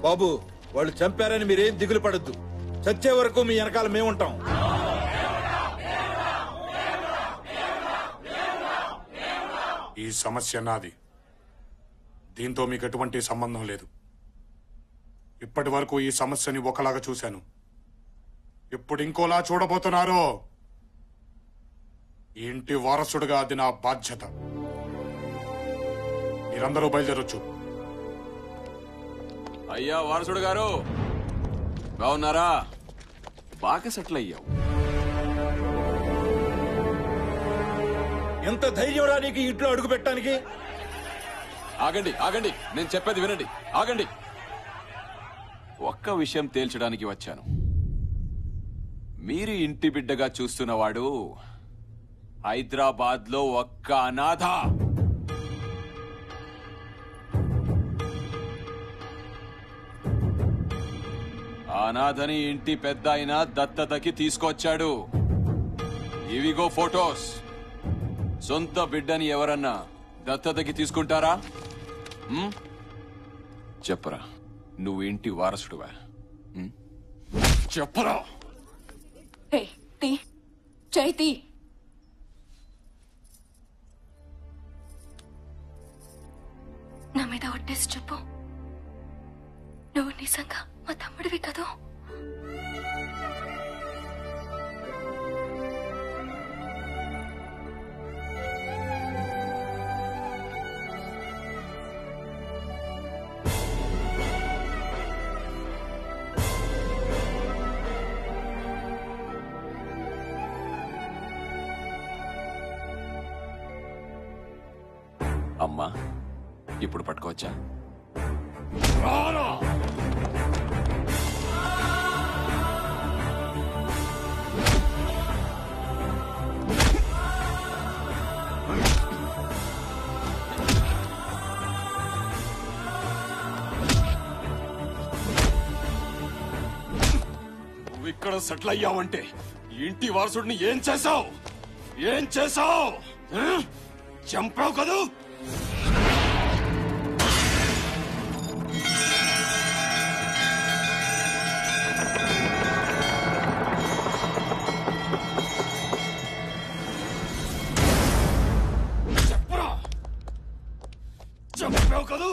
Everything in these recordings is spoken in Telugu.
బాబు వాళ్ళు చంపారని మీరేం దిగులు పడద్దు. చచ్చే వరకు మీ వెనకాల మేముంటాం. ఈ సమస్య నాది, దీంతో మీకు ఎటువంటి సంబంధం లేదు. ఇప్పటి వరకు ఈ సమస్యని ఒకలాగా చూశాను, ఇప్పుడు ఇంకోలా చూడబోతున్నారు. ఈ ఇంటి వారసుడుగా అది నా బాధ్యత. మీరందరూ బయలుదేరొచ్చు. అయ్యా వారసుడు గారు, బాగున్నారా? బాగా సెటిల్ అయ్యావు. ఎంత ధైర్యం నీకు ఇంట్లో అడుగు పెట్టడానికి? ఆగండి ఆగండి, నేను చెప్పేది వినండి. ఆగండి, ఒక్క విషయం తేల్చడానికి వచ్చాను. మీరు ఇంటి బిడ్డగా చూస్తున్నవాడు హైదరాబాద్ లో ఒక్క అనాథ. అనాథని ఇంటి పెద్ద అయినా దత్తతకి తీసుకొచ్చాడు. ఇవిగో ఫోటోస్. సొంత బిడ్డని ఎవరన్నా దత్తతకి తీసుకుంటారా? చెప్పరా, నువ్వు ఇంటి వారసుడువా? చెప్పరా. చైతి, నా మీద ఒట్టేసి చెప్పు, నువ్వు నిజంగా మా తమ్ముడివి కదా? అమ్మా, ఇప్పుడు పట్టుకోవచ్చా? నువ్వు ఇక్కడ సెటిల్ అయ్యావంటే ఇంటి వారసుడిని ఏం చేశావు? ఏం చేశావు? చంపావు కదూ? చెప్పరా, చంపావు కదూ?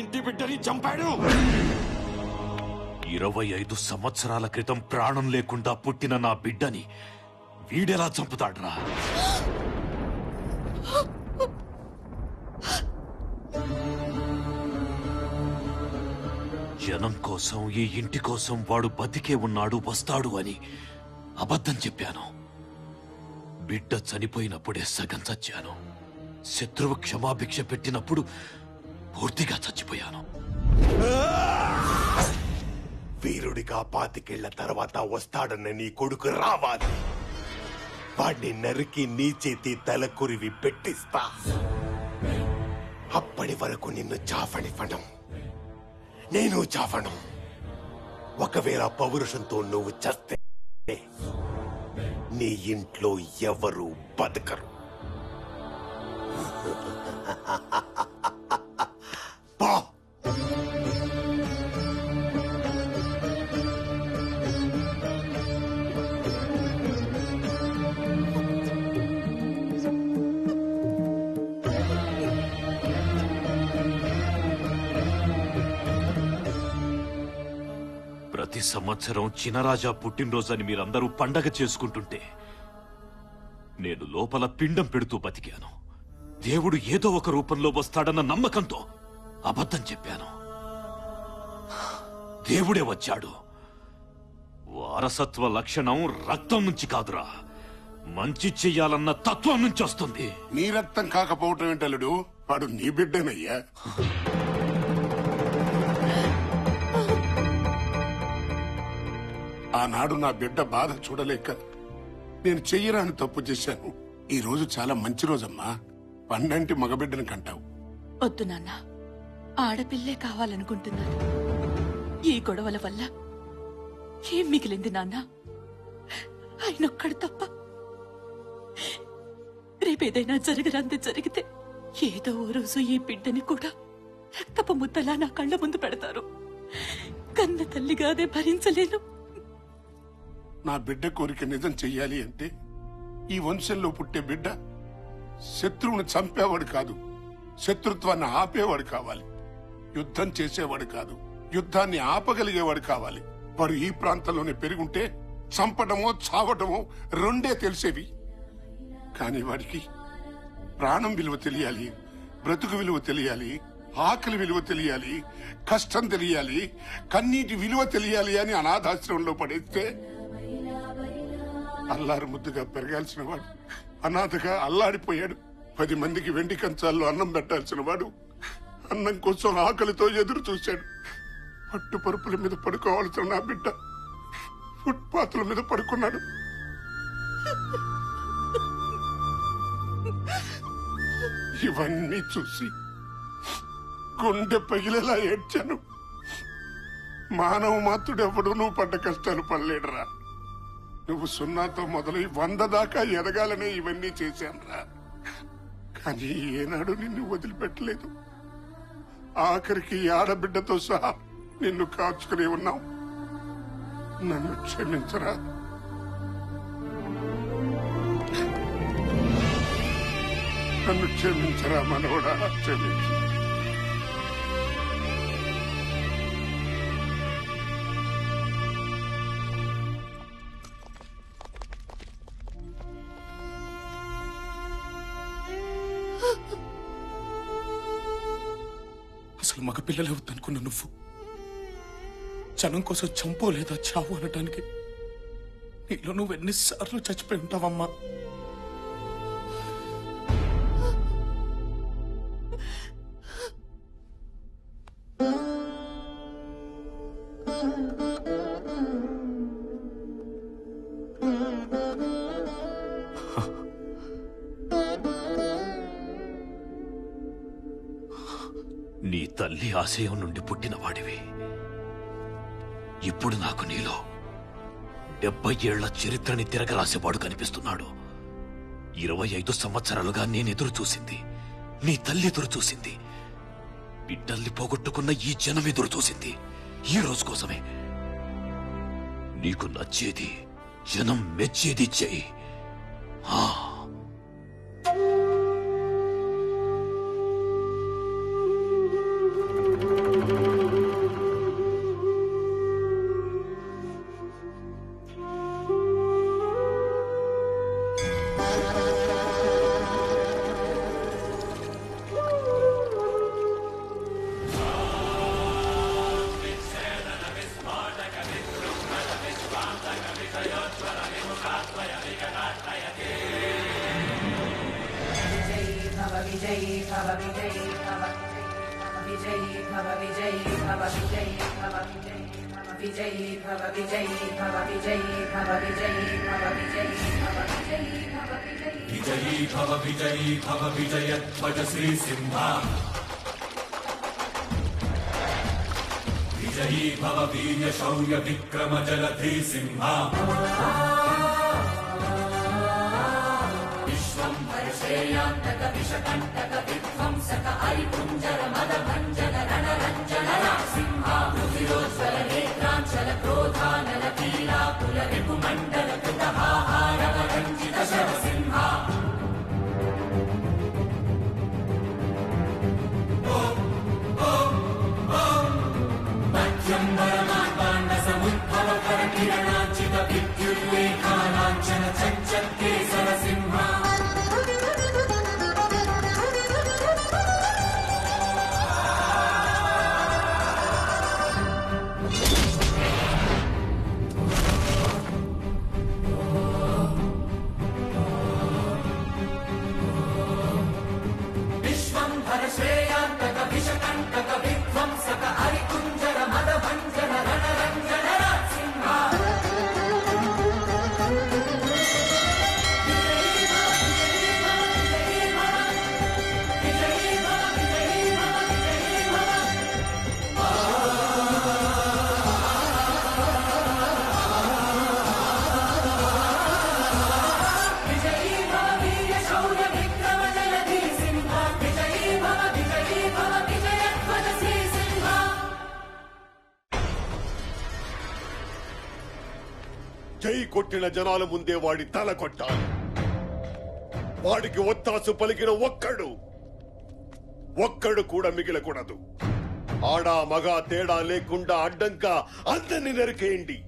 ఇంటి బిడ్డని చంపాడు. 25 సంవత్సరాల క్రితం ప్రాణం లేకుండా పుట్టిన నా బిడ్డని వీడెలా చంపుతాడ్రా? జనం కోసం, ఈ ఇంటి కోసం వాడు బతికే ఉన్నాడు, వస్తాడు అని అబద్ధం చెప్పాను. బిడ్డ చనిపోయినప్పుడే సగం చచ్చాను. శత్రువు క్షమాభిక్ష పెట్టినప్పుడు పూర్తిగా చచ్చిపోయాను. వీరుడిగా 25 ఏళ్ల తర్వాత వస్తాడన్న నీ కొడుకు రావాలి. వాడిని నరికి నీ చేతి తలకొరివి పెట్టిస్తా. అప్పటి వరకు నిన్ను చావనివ్వడం, నేను చావను. ఒకవేళ పౌరుషంతో నువ్వు చస్తే నీ ఇంట్లో ఎవరు బతకరు. ప్రతి సంవత్సరం చినరాజా పుట్టినరోజని మీరందరూ పండగ చేసుకుంటుంటే నేను లోపల పిండం పెడుతూ బతికాను. దేవుడు ఏదో ఒక రూపంలో వస్తాడన్న నమ్మకంతో అబద్ధం చెప్పాను. దేవుడే వచ్చాడు. వారసత్వ లక్షణం రక్తం నుంచి కాదురా, మంచి చెయ్యాలన్న తత్వం నుంచి వస్తుంది. నీ రక్తం కాకపోవటం ఏంటలుడు, వాడు నీ ఆనాడు నా బిడ్డ బాధ చూడలేక నేను చెయ్యరాని తప్పు చేశాను. ఈ రోజు చాలా మంచి రోజమ్మా. పండంటి మగబిడ్డను కంటావు. వద్దు నాన్న, ఆడపిల్లే కావాలనుకుంటున్నాను. ఈ గొడవల వల్ల ఏం మిగిలింది నాన్న? ఆయనొక్కడు తప్ప. రేపేదైనా జరగరాంది జరిగితే ఏదో ఓ రోజు ఈ బిడ్డని కూడా రక్తపు ముద్దలా నా కళ్ళ ముందు పెడతారు. కన్న తల్లిగా అదే భరించలేను. నా బిడ్డ కోరిక నిజం చెయ్యాలి అంటే ఈ వంశంలో పుట్టే బిడ్డ శత్రువుని చంపేవాడు కాదు, శత్రుత్వాన్ని ఆపేవాడు కావాలి. యుద్ధం చేసేవాడు కాదు, యుద్ధాన్ని ఆపగలిగేవాడు కావాలి. వాడు ఈ ప్రాంతంలోనే పెరుగుంటే చంపడమో చావటమో రెండే తెలిసేవి. కానీ వాడికి ప్రాణం విలువ తెలియాలి, బ్రతుకు విలువ తెలియాలి, ఆకలి విలువ తెలియాలి, కష్టం తెలియాలి, కన్నీటి విలువ తెలియాలి అని అనాథాశ్రమంలో పడేస్తే అల్లారు ముద్దుగా పెరగాల్సిన వాడు అనాథగా అల్లాడిపోయాడు. 10 మందికి వెండి కంచాల్లో అన్నం పెట్టాల్సిన వాడు అన్నం కోసం ఆకలితో ఎదురు చూశాడు. పట్టు పరుపుల మీద పడుకోవాల్సిన నా బిడ్డ ఫుట్పాత్ల మీద పడుకున్నాడు. ఇవన్నీ చూసి గుండె పగిలేలా ఏడ్చాను. మానవ మాత్రుడెవడు నువ్వు పడ్డ కష్టాలు పడలేడురా. నువ్వు 0తో మొదలై 100 దాకా ఎదగాలనే ఇవన్నీ చేశానురా. కానీ ఏనాడు నిన్ను వదిలిపెట్టలేదు. ఆఖరికి ఆడబిడ్డతో సహా నిన్ను కాచుకుని ఉన్నావు. నన్ను క్షమించరా. నన్ను క్షమించరా మనవడా, క్షమించు. అసలు మగ పిల్లలే వద్దనుకున్న నువ్వు జనం కోసం చంపో లేదా చావు అనటానికి నీలో నువ్వు ఎన్నిసార్లు చచ్చిపోయి ఉంటావమ్మా. నీ తల్లి ఆశయం నుండి పుట్టిన వాడివి. ఇప్పుడు నాకు నీలో 70 ఏళ్ల చరిత్రని తిరగరాసేవాడు కనిపిస్తున్నాడు. 25 సంవత్సరాలుగా నేనెదురు చూసింది, నీ తల్లి ఎదురు చూసింది, బిడ్డల్ని పోగొట్టుకున్న ఈ జనం ఎదురు చూసింది ఈ రోజు కోసమే. నీకు నచ్చేది, జనం మెచ్చేది చెయ్యి. విజయీ భవ వీర్య శౌర్య విక్రమ జలధి సింహ. విశ్వం భరసేయాంతక విషకంటక విధ్వంసక హరిపుంజర మద భంజన రణరంజన సింహ. రుధిరోజ్వల నేత్రాంచల క్రోధానల పీలాకుల రిపుమండల కృతహారవ రంజిత శవ సింహ. కిరణాంచిత విద్యుల్లేఖాలాంఛన చంచల్ కేసర సింహ. జై కొట్టిన జనాల ముందే వాడి తల కొట్టాలి. వాడికి ఒత్తాసు పలికిన ఒక్కడు కూడా మిగిలకూడదు. ఆడా మగా తేడా లేకుండా అడ్డంగా అందరిని నరికేయండి.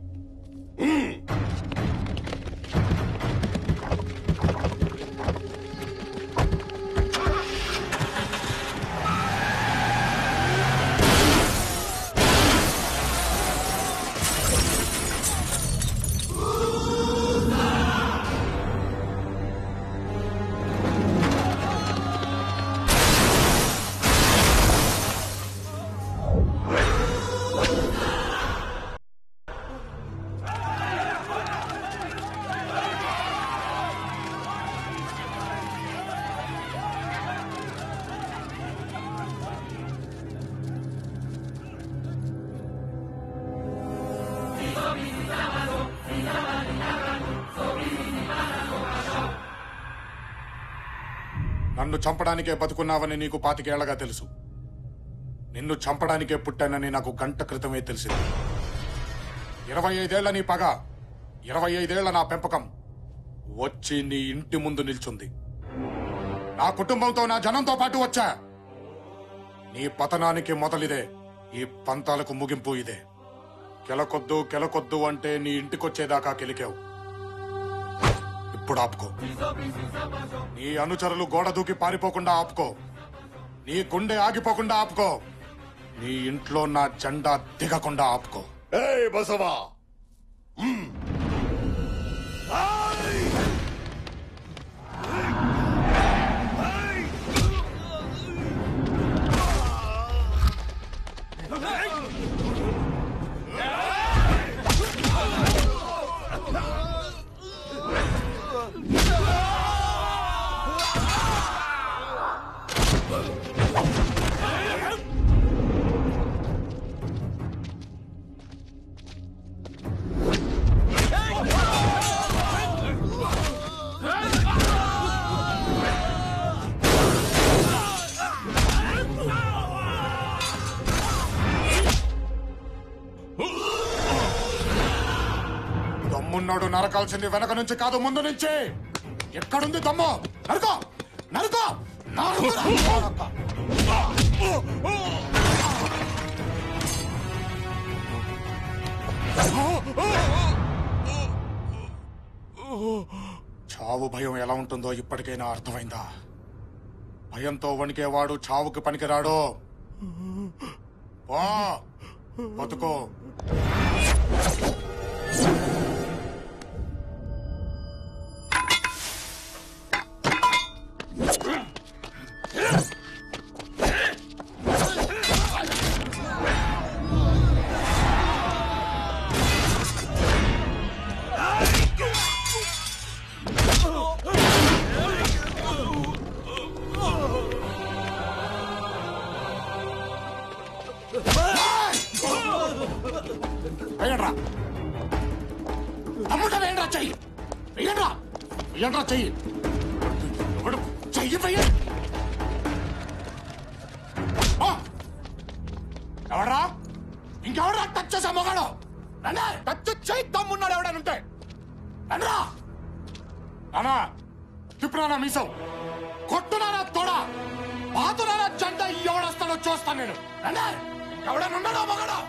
నన్ను చంపడానికే బతుకున్నావని నీకు 25 ఏళ్లగా తెలుసు. నిన్ను చంపడానికే పుట్టానని నాకు గంట క్రితమే తెలిసింది. 25 ఏళ్ల నీ పగ, 25 ఏళ్ల నా పెంపకం వచ్చి నీ ఇంటి ముందు నిల్చుంది. నా కుటుంబంతో, నా జనంతో పాటు వచ్చా. నీ పతనానికి మొదలిదే, ఈ పంతాలకు ముగింపు ఇదే. కెలకొద్దు అంటే నీ ఇంటికొచ్చేదాకా కెలికావు. ఇప్పుడు ఆపుకో. నీ అనుచరులు గోడ దూకి పారిపోకుండా ఆపుకో. నీ గుండె ఆగిపోకుండా ఆపుకో. నీ ఇంట్లో నా జెండా దిగకుండా ఆపుకో. ఏయ్ బసవా, దమ్మున్నాడు నరకాల్సింది వెనక నుంచి కాదు, ముందు నుంచి. ఎక్కడుంది దమ్ము? నరుకో నరుకో నరుకో. చావు భయం ఎలా ఉంటుందో ఇప్పటికైనా అర్థమైందా? భయంతో వణికేవాడు చావుకి పనికిరాడు. బతుకో. వెయ్యండ్రా, తమ్ముడు వెయ్యండ్రా, చెయ్యి వెయ్యండ్రా, వెయ్యండ్రా చెయ్యి. ఎవడు చెయ్యి వెయ్యండి. ఎవడ్రా? ఇంకెవడ్రా టచ్ చేసా మొగాడు? టచ్ చేయి తమ్మున్నాడు ఎవడనుంటే రండ్రా. నానా తిప్పునా మీసం, కొట్టునా తోడా, పాతునా జెండా ఎవడొస్తాడో చూస్తాను నేను. రండి, ఎవడనున్నాడో మొగాడు.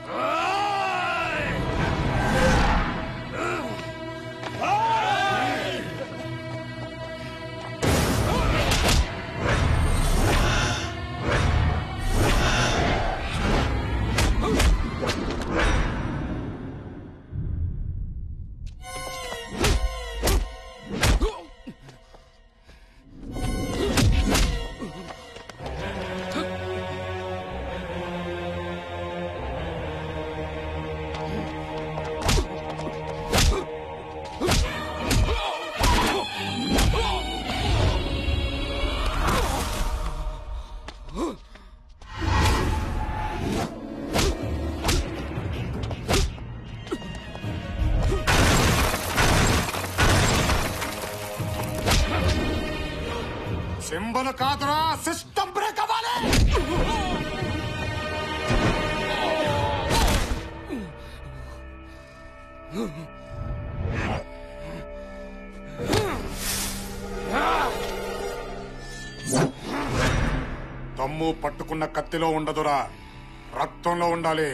సింబల్ కాదురా, సిస్టమ్ బ్రేక్ అవ్వాలి. దమ్ము పట్టుకున్న కత్తిలో ఉండదురా, రక్తంలో ఉండాలి.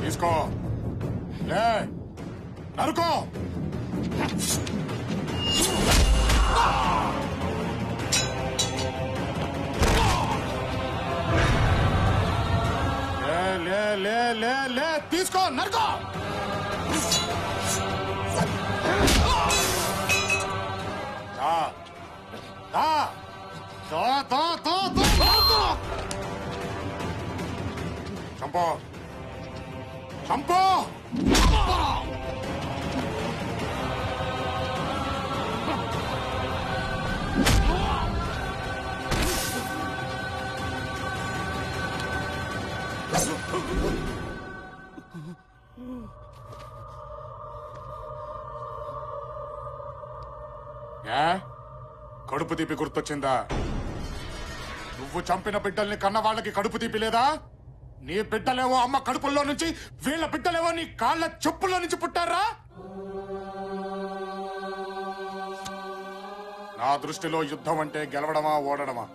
తీసుకో, లే, నరుకో. లే లే లే లే తీసుకో, నరుకో. చంపో, చంపో. కడుపు తీపి గుర్తొచ్చిందా? నువ్వు చంపిన బిడ్డల్ని కన్న వాళ్ళకి కడుపు తీపి లేదా? నీ బిడ్డలేవో అమ్మ కడుపుల్లో నుంచి, వీళ్ళ బిడ్డలేవో నీ కాళ్ళ చెప్పుల్లో నుంచి పుట్టారా? నా దృష్టిలో యుద్ధం అంటే గెలవడమా ఓడడమా,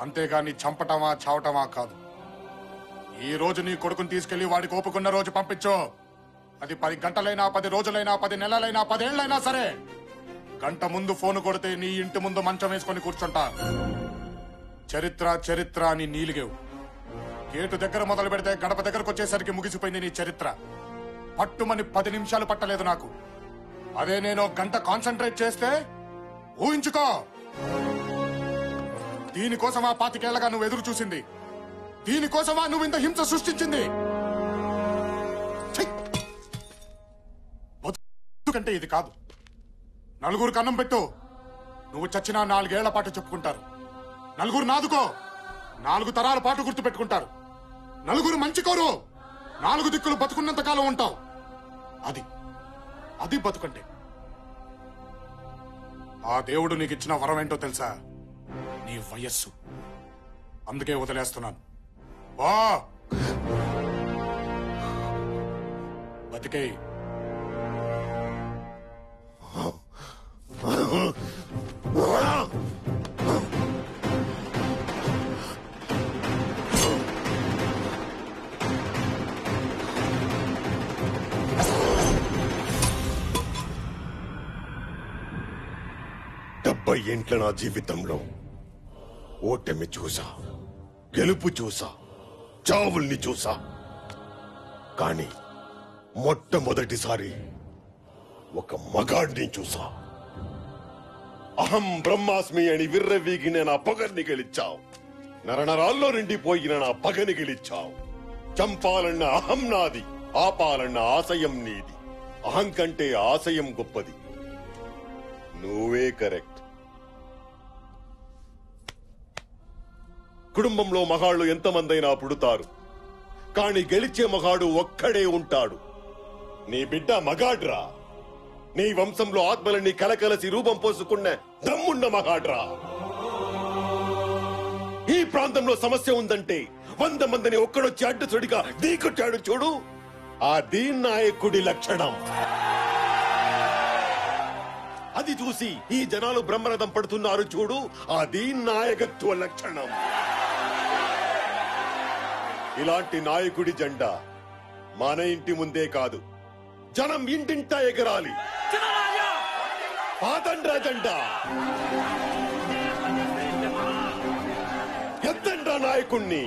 అంతేగాని చంపటమా చావటమా కాదు. ఈ రోజు నీ కొడుకుని తీసుకెళ్లి వాడికి ఓపుకున్న రోజు పంపించు. అది 10 గంటలైనా, 10 రోజులైనా, 10 నెలలైనా, 10 ఏళ్లైనా సరే. గంట ముందు ఫోన్ కొడితే నీ ఇంటి ముందు మంచం వేసుకొని కూర్చుంటా. చరిత్ర చరిత్ర అని నీలిగేవు. గేటు దగ్గర మొదలు పెడితే గడప దగ్గరకు వచ్చేసరికి ముగిసిపోయింది నీ చరిత్ర. పట్టుమని 10 నిమిషాలు పట్టలేదు నాకు. అదే నేను గంట కాన్సన్ట్రేట్ చేస్తే ఊహించుకో. దీనికోసమా 25 ఏళ్లగా నువ్వు ఎదురు చూసింది? దీనికోసమా నువ్వు ఇంత హింస సృష్టించింది? బతుకంటే ఇది కాదు. నలుగురు కన్నం పెట్టు, నువ్వు చచ్చినా 4 ఏళ్ల పాటు చెప్పుకుంటారు. నలుగురు నాదుకో, 4 తరాల పాటు గుర్తు పెట్టుకుంటారు. నలుగురు మంచి కోరు, 4 దిక్కులు బతుకున్నంత కాలం ఉంటావు. అది బతుకంటే. ఆ దేవుడు నీకు ఇచ్చిన వరం ఏంటో తెలుసా? నీ వయస్సు. అందుకే వదిలేస్తున్నాను. వా బతికే. ఏంట్ల నా జీవితంలో ఓటమి చూసా, గెలుపు చూసా, చావుల్ని చూసా. కానీ మొట్టమొదటిసారి ఒక మగాడిని చూసా. అహం బ్రహ్మాస్మి అని విర్రవీగిన నా పగని గెలిచావు. నరనరాల్లో నిండిపోయిన నా పగని గెలిచావు. చంపాలన్న అహం నాది, ఆపాలన్న ఆశయం నీది. అహం కంటే ఆశయం గొప్పది. నువ్వే కరెక్ట్. కుటుంబంలో మగాళ్ళు ఎంతమందైనా పుడతారు, కాని గెలిచే మగాడు ఒక్కడే ఉంటాడు. నీ బిడ్డ మగాడ్రా. నీ వంశంలో ఆత్మలన్నీ కలకలసి రూపం పోసుకున్న దమ్మున్న మగాడ్రా. ఈ ప్రాంతంలో సమస్య ఉందంటే 100 మందిని ఒక్కడొచ్చి అడ్డుసుడిగా ఢీకొట్టాడు చూడు, అది నాయకుడి లక్షణం. అది చూసి ఈ జనాలు బ్రహ్మరథం పడుతున్నారు చూడు, అది నాయకత్వ లక్షణం. ఇలాంటి నాయకుడి జెండా మన ఇంటి ముందే కాదు, జనం ఇంటింటా ఎగరాలి. పాతండ్రా జెండా, ఎత్తండ్రా నాయకుణ్ణి.